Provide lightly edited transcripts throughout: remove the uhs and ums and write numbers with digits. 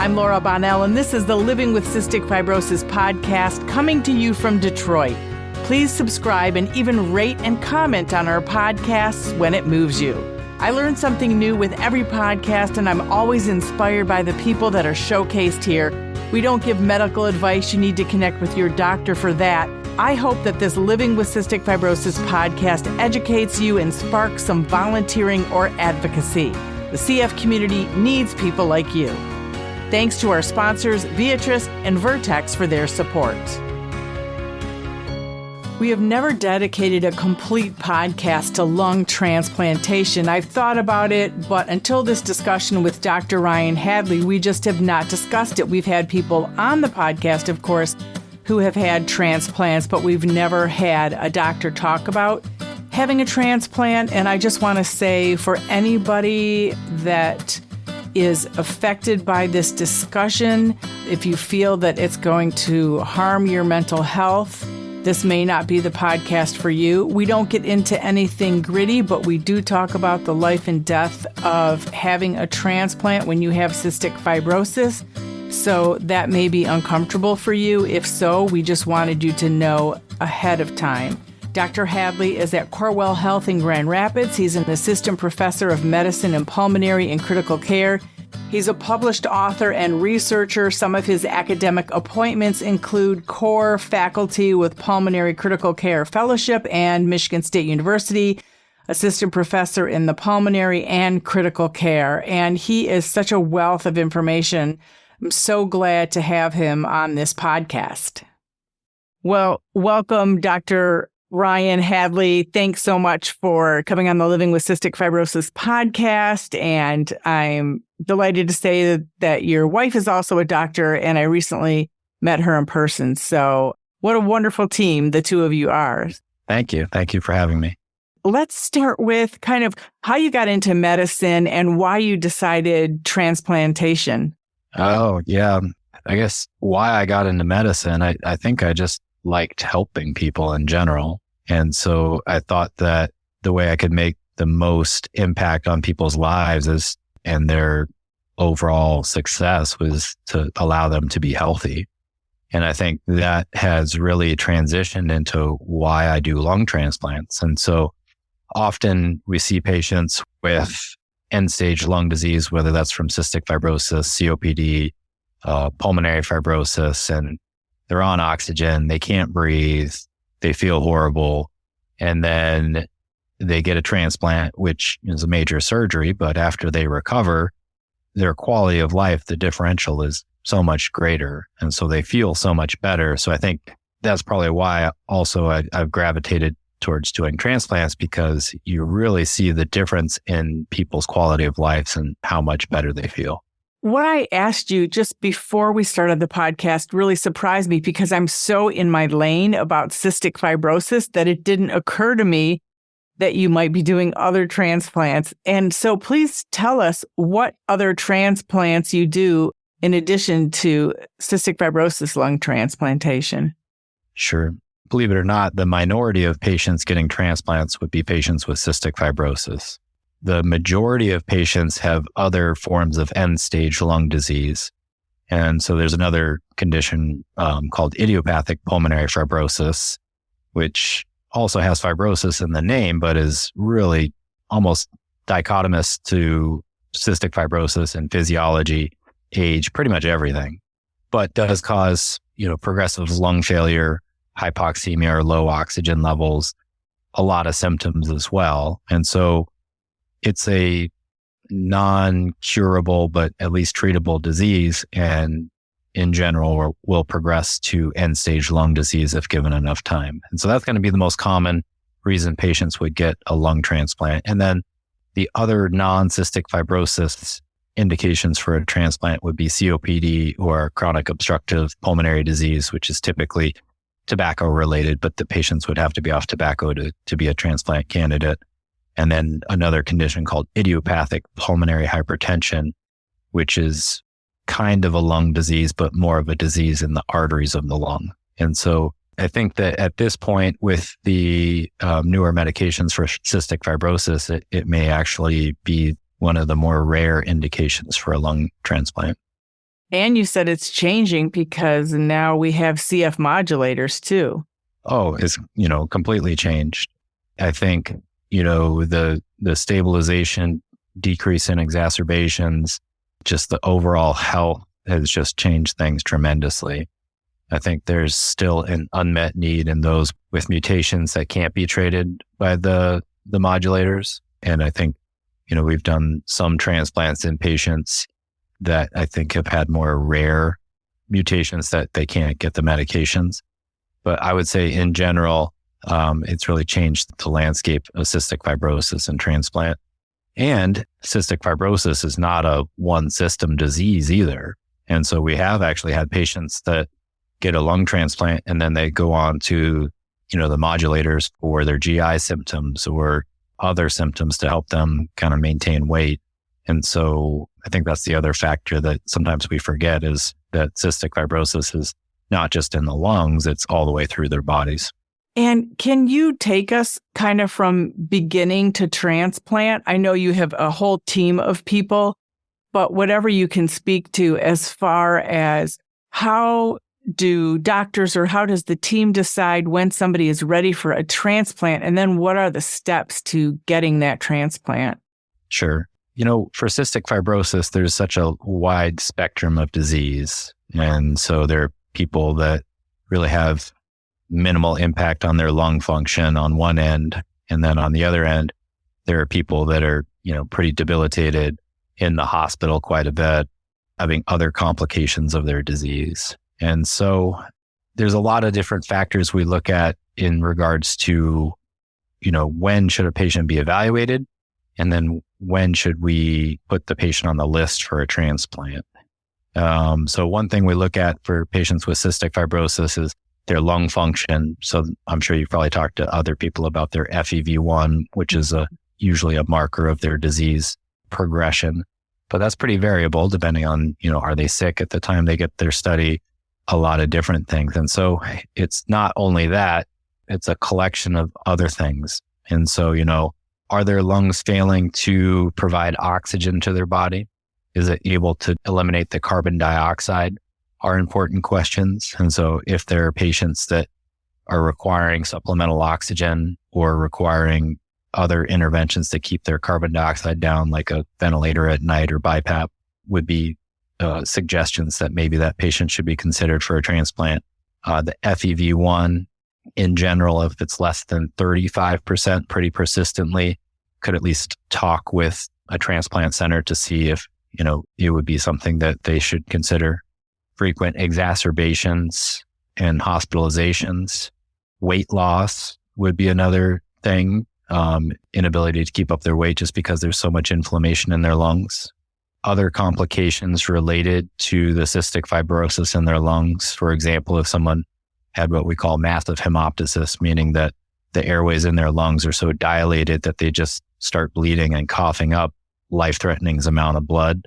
I'm Laura Bonnell, and this is the Living with Cystic Fibrosis podcast coming to you from Detroit. Please subscribe and even rate and comment on our podcasts when it moves you. I learn something new with every podcast, and I'm always inspired by the people that are showcased here. We don't give medical advice. You need to connect with your doctor for that. I hope that this Living with Cystic Fibrosis podcast educates you and sparks some volunteering or advocacy. The CF community needs people like you. Thanks to our sponsors, Beatrice and Vertex, for their support. We have never dedicated a complete podcast to lung transplantation. I've thought about it, but until this discussion with Dr. Ryan Hadley, we just have not discussed it. We've had people on the podcast, of course, who have had transplants, but we've never had a doctor talk about having a transplant. And I just want to say, for anybody that is affected by this discussion, if you feel that it's going to harm your mental health, this may not be the podcast for you. We don't get into anything gritty, but we do talk about the life and death of having a transplant when you have cystic fibrosis. So that may be uncomfortable for you. If so, we just wanted you to know ahead of time. Dr. Hadley is at Corewell Health in Grand Rapids. He's an assistant professor of medicine and pulmonary and critical care. He's a published author and researcher. Some of his academic appointments include core faculty with Pulmonary Critical Care Fellowship and Michigan State University, assistant professor in the pulmonary and critical care. And he is such a wealth of information. I'm so glad to have him on this podcast. Well, welcome, Dr. Ryan Hadley. Thanks so much for coming on the Living with Cystic Fibrosis podcast. And I'm delighted to say that your wife is also a doctor, and I recently met her in person. So what a wonderful team the two of you are. Thank you. Thank you for having me. Let's start with kind of how you got into medicine and why you decided transplantation. Oh, yeah. I guess why I got into medicine, I think I just liked helping people in general. And so I thought that the way I could make the most impact on people's lives and their overall success was to allow them to be healthy. And I think that has really transitioned into why I do lung transplants. And so often we see patients with end-stage lung disease, whether that's from cystic fibrosis, COPD, pulmonary fibrosis, and they're on oxygen, they can't breathe, they feel horrible, and then they get a transplant, which is a major surgery, but after they recover, their quality of life, the differential is so much greater, and so they feel so much better. So I think that's probably why also I've gravitated towards doing transplants, because you really see the difference in people's quality of lives and how much better they feel. What I asked you just before we started the podcast really surprised me, because I'm so in my lane about cystic fibrosis that it didn't occur to me that you might be doing other transplants. And so please tell us what other transplants you do in addition to cystic fibrosis lung transplantation. Sure. Believe it or not, the minority of patients getting transplants would be patients with cystic fibrosis. The majority of patients have other forms of end-stage lung disease. And so there's another condition called idiopathic pulmonary fibrosis, which also has fibrosis in the name, but is really almost dichotomous to cystic fibrosis in physiology, age, pretty much everything, but does cause, progressive lung failure, hypoxemia or low oxygen levels, a lot of symptoms as well. And so it's a non-curable, but at least treatable disease, and in general will progress to end-stage lung disease if given enough time. And so that's going to be the most common reason patients would get a lung transplant. And then the other non-cystic fibrosis indications for a transplant would be COPD or chronic obstructive pulmonary disease, which is typically tobacco related, but the patients would have to be off tobacco to be a transplant candidate. And then another condition called idiopathic pulmonary hypertension, which is kind of a lung disease, but more of a disease in the arteries of the lung. And so I think that at this point, with the newer medications for cystic fibrosis, it may actually be one of the more rare indications for a lung transplant. And you said it's changing because now we have CF modulators too. Oh, it's, completely changed. I think, the stabilization, decrease in exacerbations, just the overall health has just changed things tremendously. I think there's still an unmet need in those with mutations that can't be treated by the modulators. And I think, we've done some transplants in patients that I think have had more rare mutations that they can't get the medications. But I would say in general, it's really changed the landscape of cystic fibrosis and transplant. And cystic fibrosis is not a one system disease either. And so we have actually had patients that get a lung transplant and then they go on to, the modulators for their GI symptoms or other symptoms to help them kind of maintain weight. And so I think that's the other factor that sometimes we forget is that cystic fibrosis is not just in the lungs, it's all the way through their bodies. And can you take us kind of from beginning to transplant? I know you have a whole team of people, but whatever you can speak to as far as how do doctors or how does the team decide when somebody is ready for a transplant? And then what are the steps to getting that transplant? Sure. For cystic fibrosis, there's such a wide spectrum of disease. And so there are people that really have minimal impact on their lung function on one end. And then on the other end, there are people that are, pretty debilitated in the hospital quite a bit, having other complications of their disease. And so there's a lot of different factors we look at in regards to, when should a patient be evaluated? And then when should we put the patient on the list for a transplant? So one thing we look at for patients with cystic fibrosis is their lung function. So I'm sure you've probably talked to other people about their FEV1, which is usually a marker of their disease progression. But that's pretty variable depending on, are they sick at the time they get their study? A lot of different things. And so it's not only that, it's a collection of other things. And so, are their lungs failing to provide oxygen to their body? Is it able to eliminate the carbon dioxide? Are important questions. And so if there are patients that are requiring supplemental oxygen or requiring other interventions to keep their carbon dioxide down, like a ventilator at night or BiPAP, would be suggestions that maybe that patient should be considered for a transplant. The FEV1 in general, if it's less than 35% pretty persistently, could at least talk with a transplant center to see if, it would be something that they should consider. Frequent exacerbations and hospitalizations. Weight loss would be another thing. Inability to keep up their weight just because there's so much inflammation in their lungs. Other complications related to the cystic fibrosis in their lungs. For example, if someone had what we call massive hemoptysis, meaning that the airways in their lungs are so dilated that they just start bleeding and coughing up life-threatening amount of blood.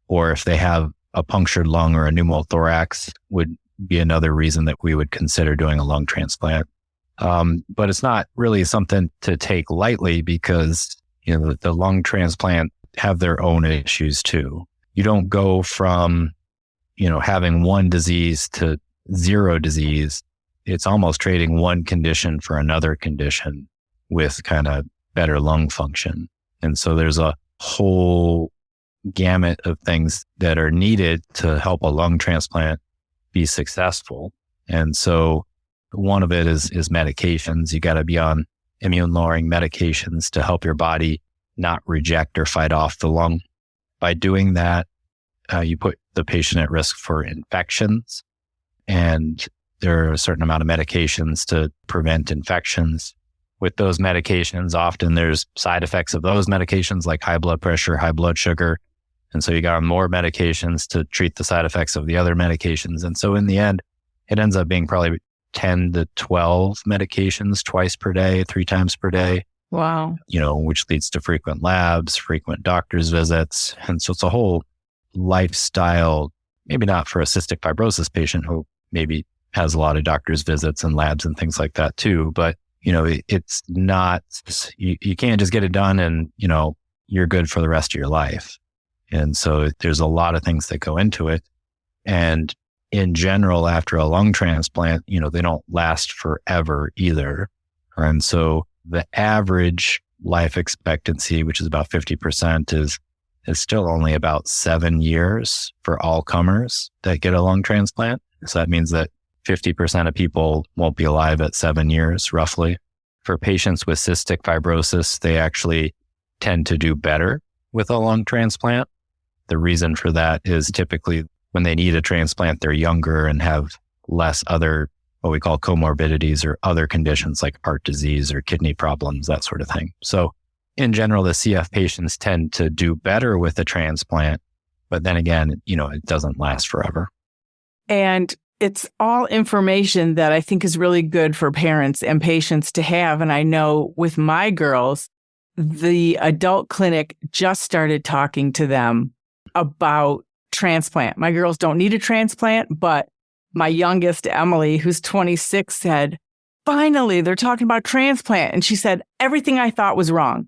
Or if they have a punctured lung or a pneumothorax would be another reason that we would consider doing a lung transplant. But it's not really something to take lightly because, the lung transplant have their own issues too. You don't go from, having one disease to zero disease. It's almost trading one condition for another condition with kind of better lung function. And so there's a whole gamut of things that are needed to help a lung transplant be successful. And so one of it is medications. You got to be on immune lowering medications to help your body not reject or fight off the lung. By doing that, you put the patient at risk for infections, and there are a certain amount of medications to prevent infections. With those medications, often there's side effects of those medications like high blood pressure, high blood sugar. And so you got more medications to treat the side effects of the other medications. And so in the end, it ends up being probably 10 to 12 medications twice per day, 3 times per day. Wow. Which leads to frequent labs, frequent doctor's visits. And so it's a whole lifestyle, maybe not for a cystic fibrosis patient who maybe has a lot of doctor's visits and labs and things like that too. But, it's not, you can't just get it done and, you're good for the rest of your life. And so there's a lot of things that go into it. And in general, after a lung transplant, they don't last forever either. And so the average life expectancy, which is about 50%, is still only about 7 years for all comers that get a lung transplant. So that means that 50% of people won't be alive at 7 years, roughly. For patients with cystic fibrosis, they actually tend to do better with a lung transplant. The reason for that is typically when they need a transplant, they're younger and have less other, what we call comorbidities or other conditions like heart disease or kidney problems, that sort of thing. So in general, the CF patients tend to do better with the transplant, but then again, it doesn't last forever. And it's all information that I think is really good for parents and patients to have. And I know with my girls, the adult clinic just started talking to them about transplant. My girls don't need a transplant, but my youngest, Emily, who's 26, said, finally, they're talking about transplant. And she said, everything I thought was wrong.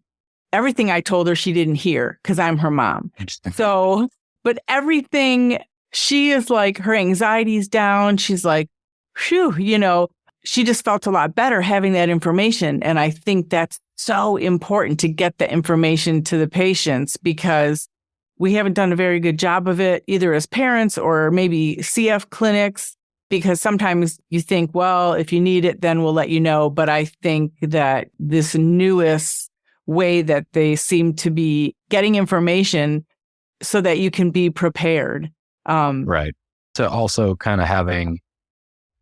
Everything I told her she didn't hear because I'm her mom. So, but everything, she is like, her anxiety's down. She's like, phew, she just felt a lot better having that information. And I think that's so important to get the information to the patients because we haven't done a very good job of it, either as parents or maybe CF clinics, because sometimes you think, well, if you need it, then we'll let you know. But I think that this newest way that they seem to be getting information so that you can be prepared. Right. So also kind of having,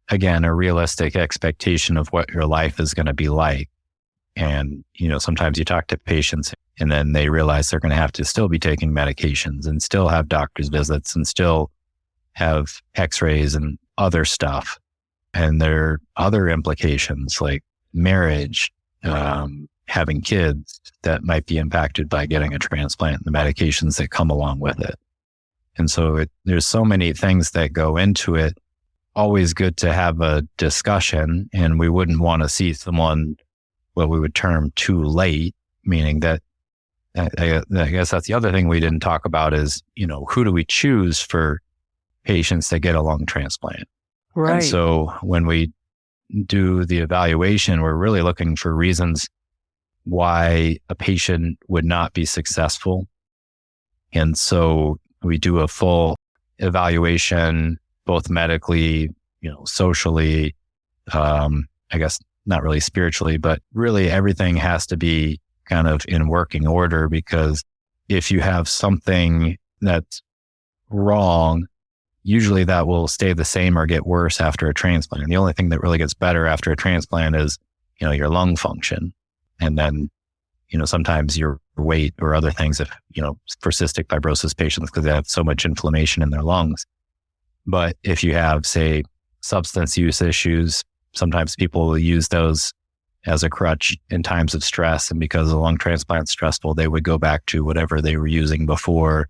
again, a realistic expectation of what your life is going to be like. And, sometimes you talk to patients and then they realize they're going to have to still be taking medications and still have doctor's visits and still have x-rays and other stuff. And there are other implications like marriage, having kids that might be impacted by getting a transplant and the medications that come along with it. And so there's so many things that go into it. Always good to have a discussion, and we wouldn't want to see someone what we would term too late, meaning that I guess that's the other thing we didn't talk about is, who do we choose for patients that get a lung transplant? Right. And so when we do the evaluation, we're really looking for reasons why a patient would not be successful. And so we do a full evaluation, both medically, socially, I guess not really spiritually, but really everything has to be kind of in working order, because if you have something that's wrong, usually that will stay the same or get worse after a transplant. And the only thing that really gets better after a transplant is, your lung function. And then, sometimes your weight or other things if, for cystic fibrosis patients, because they have so much inflammation in their lungs. But if you have, say, substance use issues, sometimes people will use those as a crutch in times of stress. And because a lung transplant is stressful, they would go back to whatever they were using before.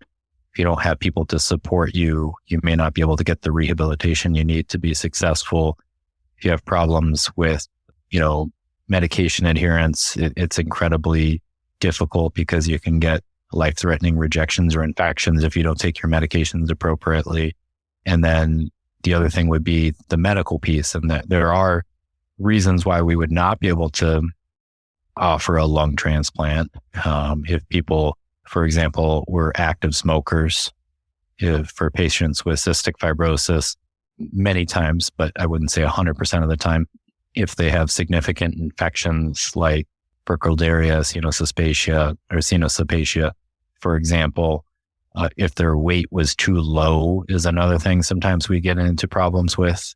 If you don't have people to support you, you may not be able to get the rehabilitation you need to be successful. If you have problems with, medication adherence, it's incredibly difficult because you can get life-threatening rejections or infections if you don't take your medications appropriately. And then the other thing would be the medical piece, and that there are reasons why we would not be able to offer a lung transplant. If people, for example, were active smokers, for patients with cystic fibrosis, many times, but I wouldn't say 100% of the time, if they have significant infections like Burkholderia, sinospacia, for example, if their weight was too low is another thing. Sometimes we get into problems with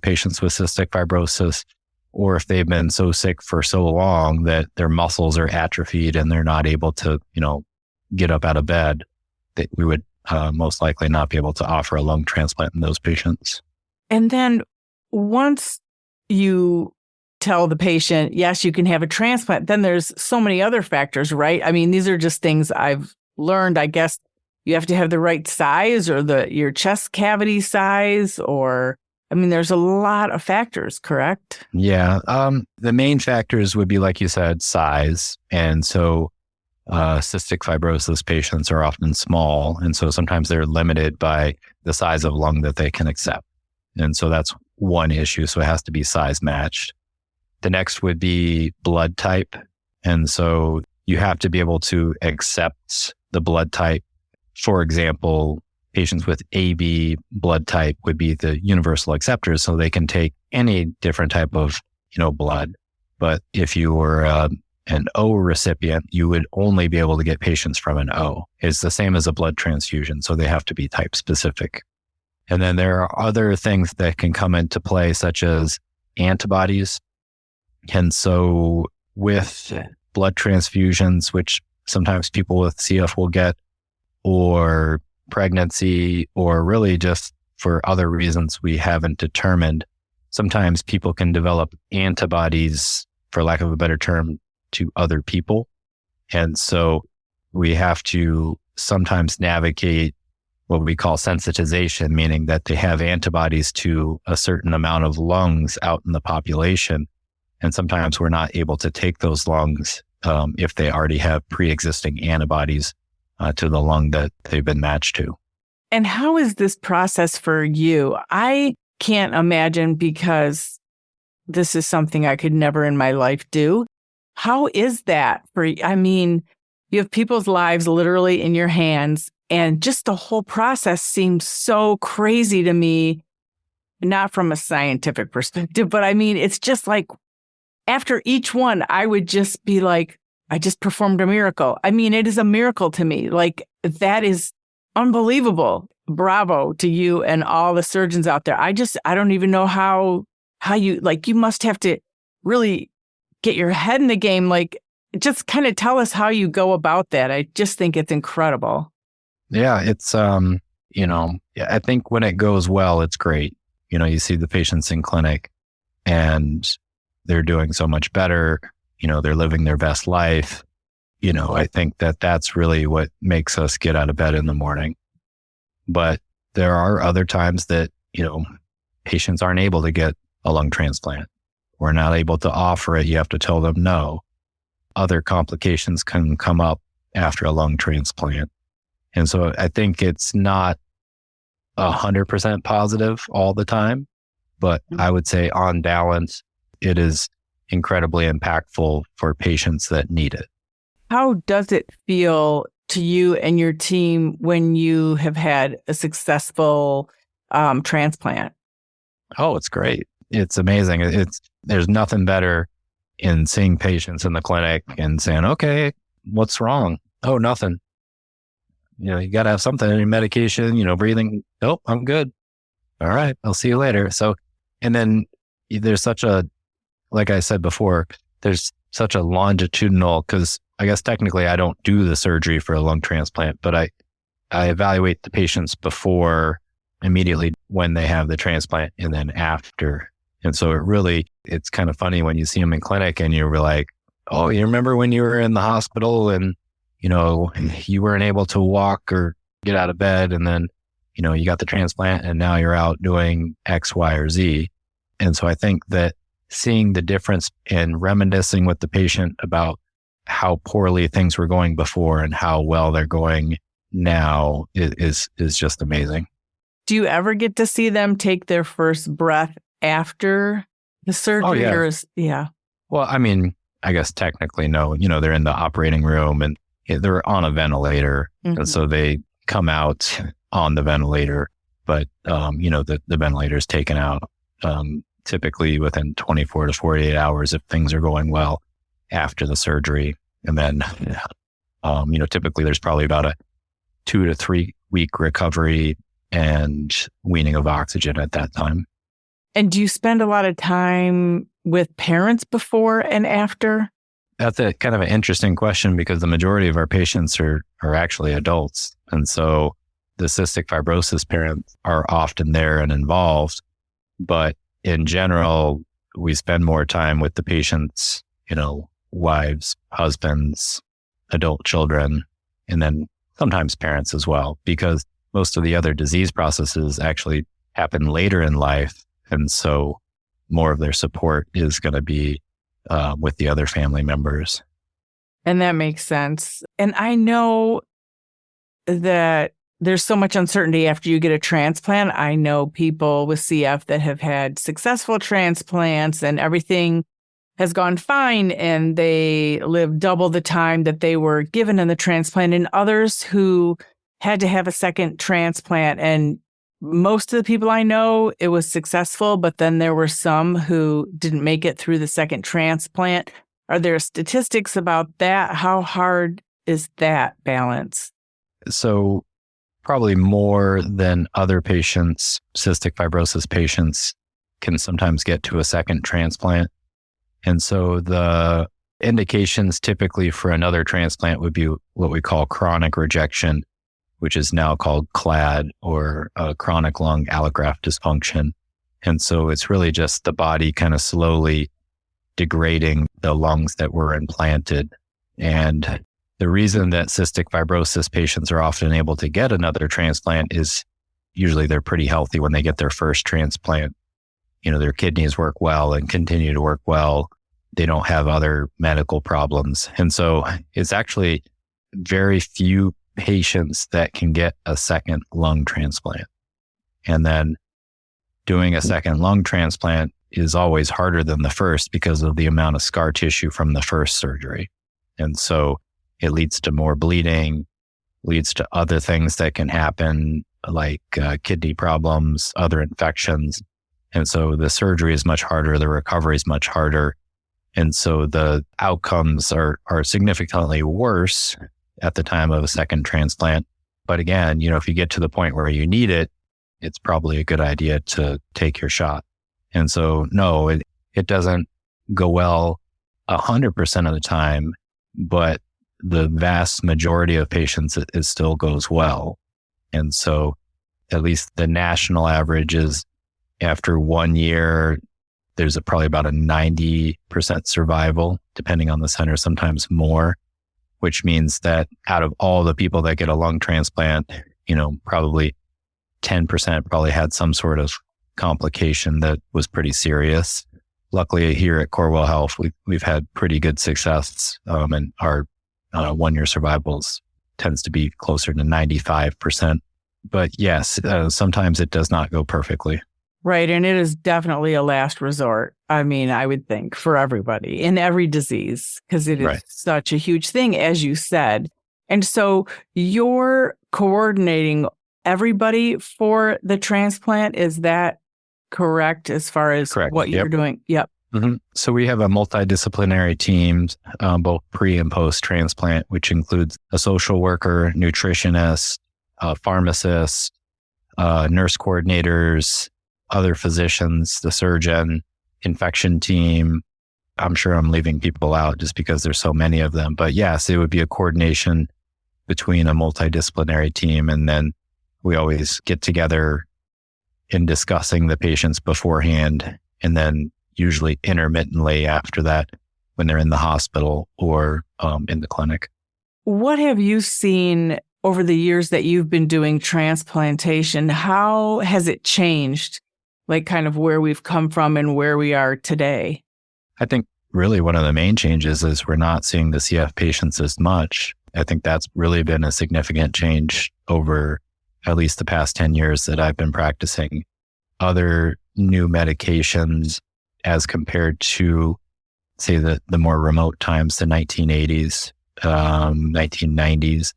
patients with cystic fibrosis, or if they've been so sick for so long that their muscles are atrophied and they're not able to, get up out of bed, that we would most likely not be able to offer a lung transplant in those patients. And then once you tell the patient, yes, you can have a transplant, then there's so many other factors, right? I mean, these are just things I've learned. I guess you have to have the right size or your chest cavity size, or, there's a lot of factors, correct? Yeah. The main factors would be, like you said, size. And so cystic fibrosis patients are often small. And so sometimes they're limited by the size of lung that they can accept. And so that's one issue. So it has to be size matched. The next would be blood type. And so you have to be able to accept the blood type. For example, patients with AB blood type would be the universal acceptors. So they can take any different type of, blood. But if you were an O recipient, you would only be able to get patients from an O. It's the same as a blood transfusion. So they have to be type specific. And then there are other things that can come into play, such as antibodies. And so with blood transfusions, which sometimes people with CF will get, or pregnancy, or really just for other reasons we haven't determined, sometimes people can develop antibodies, for lack of a better term, to other people. And so we have to sometimes navigate what we call sensitization, meaning that they have antibodies to a certain amount of lungs out in the population. And sometimes we're not able to take those lungs if they already have pre-existing antibodies to the lung that they've been matched to. And how is this process for you? I can't imagine, because this is something I could never in my life do. How is that for you? I mean, you have people's lives literally in your hands, and just the whole process seems so crazy to me, not from a scientific perspective, but I mean, it's just like after each one, I would just be like, I just performed a miracle. I mean, it is a miracle to me. Like, that is unbelievable. Bravo to you and all the surgeons out there. I don't even know how you, like, you must have to really get your head in the game. Like, just kind of tell us how you go about that. I just think it's incredible. Yeah, it's, I think when it goes well, it's great. You see the patients in clinic and they're doing so much better. They're living their best life. I think that that's really what makes us get out of bed in the morning. But there are other times that, patients aren't able to get a lung transplant. We're not able to offer it. You have to tell them no. Other complications can come up after a lung transplant. And so I think it's not 100% positive all the time, but I would say on balance, it is incredibly impactful for patients that need it. How does it feel to you and your team when you have had a successful transplant? Oh, it's great. It's amazing. There's nothing better in seeing patients in the clinic and saying, okay, what's wrong? Oh, nothing. You got to have something in your medication, breathing. Nope, I'm good. All right, I'll see you later. So, and then there's like I said before, there's such a longitudinal, because I guess technically I don't do the surgery for a lung transplant, but I evaluate the patients before, immediately when they have the transplant, and then after. And so it's kind of funny when you see them in clinic and you're like, oh, you remember when you were in the hospital and, you weren't able to walk or get out of bed, and then, you got the transplant and now you're out doing X, Y, or Z. And so I think that seeing the difference and reminiscing with the patient about how poorly things were going before and how well they're going now is just amazing. Do you ever get to see them take their first breath after the surgery? Oh, yeah. Yeah. Well, I mean, I guess technically no. They're in the operating room and they're on a ventilator. Mm-hmm. And so they come out on the ventilator, but, the ventilator is taken out typically within 24 to 48 hours if things are going well after the surgery. And then, typically there's probably about a 2 to 3 week recovery and weaning of oxygen at that time. And do you spend a lot of time with parents before and after? That's a kind of an interesting question, because the majority of our patients are actually adults. And so the cystic fibrosis parents are often there and involved. But in general, we spend more time with the patients, wives, husbands, adult children, and then sometimes parents as well, because most of the other disease processes actually happen later in life. And so more of their support is going to be with the other family members. And that makes sense. And I know that there's so much uncertainty after you get a transplant. I know people with CF that have had successful transplants and everything has gone fine and they live double the time that they were given in the transplant, and others who had to have a second transplant. And most of the people I know, it was successful, but then there were some who didn't make it through the second transplant. Are there statistics about that? How hard is that balance? So probably more than other patients, cystic fibrosis patients can sometimes get to a second transplant. And so the indications typically for another transplant would be what we call chronic rejection, which is now called CLAD, or chronic lung allograft dysfunction. And so it's really just the body kind of slowly degrading the lungs that were implanted. And the reason that cystic fibrosis patients are often able to get another transplant is usually they're pretty healthy when they get their first transplant. Their kidneys work well and continue to work well. They don't have other medical problems. And so it's actually very few patients that can get a second lung transplant. And then doing a second lung transplant is always harder than the first because of the amount of scar tissue from the first surgery. And so it leads to more bleeding, leads to other things that can happen, like kidney problems, other infections. And so the surgery is much harder, the recovery is much harder. And so the outcomes are significantly worse at the time of a second transplant. But again, if you get to the point where you need it, it's probably a good idea to take your shot. And so, no, it doesn't go well 100% of the time, but the vast majority of patients, it still goes well. And so at least the national average is after 1 year, there's probably about a 90% survival, depending on the center, sometimes more, which means that out of all the people that get a lung transplant, probably 10% probably had some sort of complication that was pretty serious. Luckily here at Corewell Health, we've had pretty good success, and our 1 year survivals tends to be closer to 95%. But yes, sometimes it does not go perfectly. Right. And it is definitely a last resort. I mean, I would think for everybody in every disease, because it is such a huge thing, as you said. And so you're coordinating everybody for the transplant. Is that correct as far as what you're doing? Yep. Mm-hmm. So we have a multidisciplinary team, both pre and post transplant, which includes a social worker, nutritionist, pharmacist, nurse coordinators, other physicians, the surgeon, infection team. I'm sure I'm leaving people out just because there's so many of them. But yes, it would be a coordination between a multidisciplinary team. And then we always get together in discussing the patients beforehand, and then usually intermittently after that when they're in the hospital or in the clinic. What have you seen over the years that you've been doing transplantation? How has it changed, like kind of where we've come from and where we are today? I think really one of the main changes is we're not seeing the CF patients as much. I think that's really been a significant change over at least the past 10 years that I've been practicing. Other new medications as compared to, say, the more remote times, the 1980s, 1990s.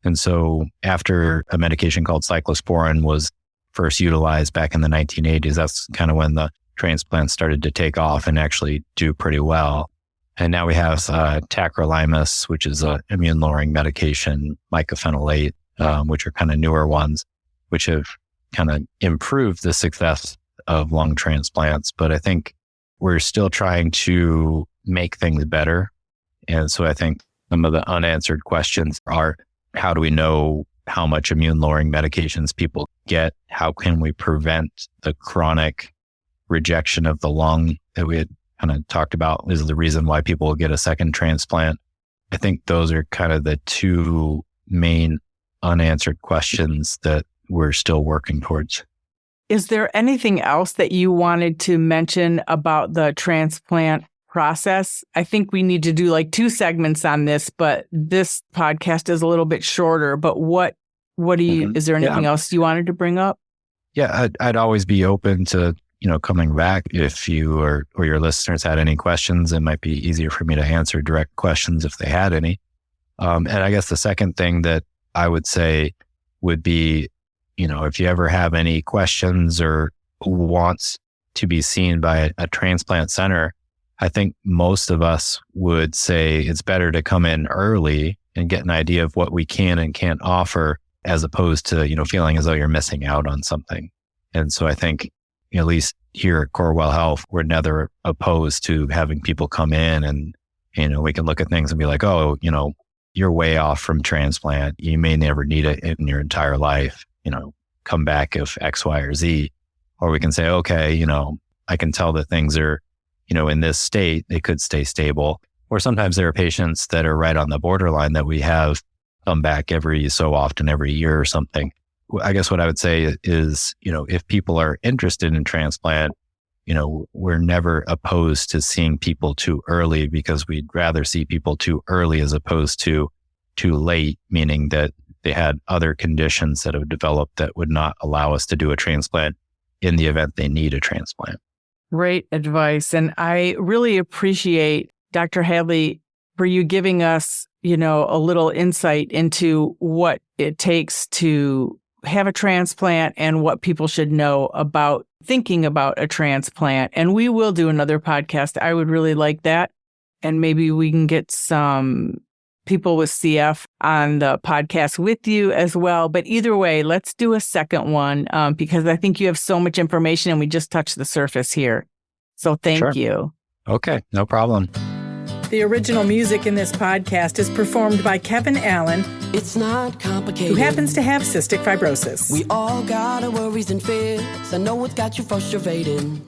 And so after a medication called cyclosporin was first utilized back in the 1980s, that's kind of when the transplants started to take off and actually do pretty well. And now we have tacrolimus, which is an immune-lowering medication, mycophenolate, which are kind of newer ones, which have kind of improved the success of lung transplants. But I think we're still trying to make things better. And so I think some of the unanswered questions are, how do we know how much immune-lowering medications people get? How can we prevent the chronic rejection of the lung that we had kind of talked about is the reason why people will get a second transplant? I think those are kind of the two main unanswered questions that we're still working towards. Is there anything else that you wanted to mention about the transplant process. I think we need to do like 2 segments on this, but this podcast is a little bit shorter. But what do you, is there anything else you wanted to bring up? Yeah, I'd always be open to, coming back if you or your listeners had any questions. It might be easier for me to answer direct questions if they had any. And I guess the second thing that I would say would be, if you ever have any questions or wants to be seen by a transplant center, I think most of us would say it's better to come in early and get an idea of what we can and can't offer, as opposed to, feeling as though you're missing out on something. And so I think, at least here at Corewell Health, we're never opposed to having people come in and, we can look at things and be like, oh, you're way off from transplant. You may never need it in your entire life, come back if X, Y, or Z. Or we can say, okay, I can tell that things are, in this state, they could stay stable. Or sometimes there are patients that are right on the borderline that we have come back every so often, every year or something. I guess what I would say is, if people are interested in transplant, we're never opposed to seeing people too early, because we'd rather see people too early as opposed to too late, meaning that they had other conditions that have developed that would not allow us to do a transplant in the event they need a transplant. Great advice. And I really appreciate, Dr. Hadley, for you giving us, a little insight into what it takes to have a transplant and what people should know about thinking about a transplant. And we will do another podcast. I would really like that. And maybe we can get some people with CF on the podcast with you as well. But either way, let's do a second one because I think you have so much information and we just touched the surface here. So thank you. Okay, no problem. The original music in this podcast is performed by Kevin Allen. It's not complicated. Who happens to have cystic fibrosis. We all got our worries and fears. I know it's got you frustrated,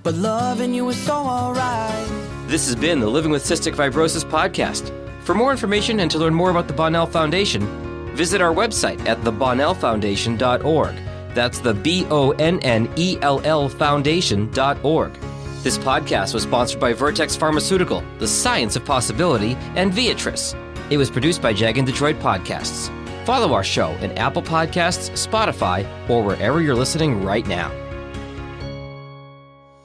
but loving you is so alright. This has been the Living with Cystic Fibrosis podcast. For more information and to learn more about the Bonnell Foundation, visit our website at thebonnellfoundation.org. That's the BONNELL Foundation.org. This podcast was sponsored by Vertex Pharmaceutical, The Science of Possibility, and Viatris. It was produced by Jag and Detroit Podcasts. Follow our show in Apple Podcasts, Spotify, or wherever you're listening right now.